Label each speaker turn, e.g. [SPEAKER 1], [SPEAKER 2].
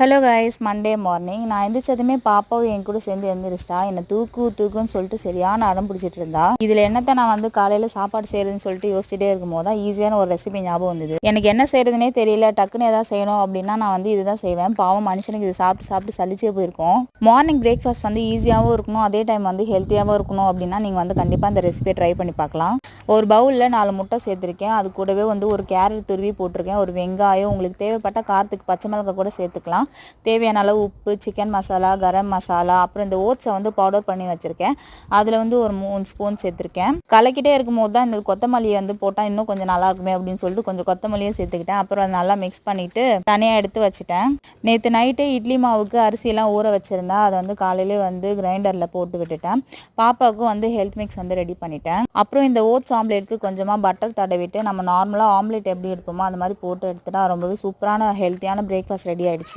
[SPEAKER 1] Hello guys, Monday morning நான் எந்திரிச்சதுமே பாப்பாவும் என் கூட சேர்ந்து எந்திரிச்சிட்டா. என்னை தூக்குன்னு சொல்லிட்டு சரியான அடம் பிடிச்சிட்டு இருந்தா. இதில் என்னத்தை நான் வந்து காலையில் சாப்பாடு செய்யறதுன்னு சொல்லிட்டு யோசிச்சுட்டே இருக்கும் போது தான் ஈஸியான ஒரு ரெசிபி ஞாபகம் வந்தது. எனக்கு என்ன செய்யறதுனே தெரியல, டக்குன்னு ஏதாவது செய்யணும் அப்படின்னா நான் வந்து இதுதான் செய்வேன். பாவம் மனுஷனுக்கு இது சாப்பிட்டு சலிச்சே போயிருக்கும். மார்னிங் பிரேக்ஃபாஸ்ட் வந்து ஈஸியாகவும் இருக்கணும், அதே டைம் வந்து ஹெல்த்தியாகவும் இருக்கணும் அப்படின்னா நீங்கள் வந்து கண்டிப்பாக அந்த ரெசிபியை ட்ரை பண்ணி பார்க்கலாம். ஒரு பவுலில் 4 முட்டை சேர்த்துருக்கேன். அது கூடவே வந்து ஒரு கேரட் துருவி போட்டிருக்கேன். ஒரு வெங்காயம், உங்களுக்கு தேவைப்பட்ட காரத்துக்கு பச்சை மிளகாய் கூட சேர்த்துக்கலாம். தேவையான அளவு உப்பு, சிக்கன் மசாலா, கரம் மசாலா, அப்புறம் இந்த ஓட்ஸை வந்து பவுடர் பண்ணி வச்சுருக்கேன். அதில் வந்து ஒரு 3 ஸ்பூன் சேர்த்துருக்கேன். கலக்கிட்டே இருக்கும்போது தான் இந்த கொத்தமல்லியை வந்து போட்டால் இன்னும் கொஞ்சம் நல்லா இருக்குமே அப்படின்னு சொல்லிட்டு கொஞ்சம் கொத்தமல்லியை சேர்த்துக்கிட்டேன். அப்புறம் அதை நல்லா மிக்ஸ் பண்ணிவிட்டு தனியாக எடுத்து வச்சுட்டேன். நேற்று நைட்டே இட்லி மாவுக்கு அரிசியெல்லாம் ஊற வச்சுருந்தேன். அதை வந்து காலையிலே வந்து கிரைண்டரில் போட்டு விட்டுட்டேன். பாப்பாவுக்கும் வந்து ஹெல்த் மிக்ஸ் வந்து ரெடி பண்ணிட்டேன். அப்புறம் இந்த ஓட்ஸ் ஆம்லேட்டுக்கு கொஞ்சமாக பட்டர் தடவிட்டு நம்ம நார்மலாக ஆம்லேட் எப்படி எடுப்போமோ அந்த மாதிரி போட்டு எடுத்துட்டா ரொம்பவே சூப்பரான ஹெல்த்தியான பிரேக்ஃபாஸ்ட் ரெடி ஆகிடுச்சு.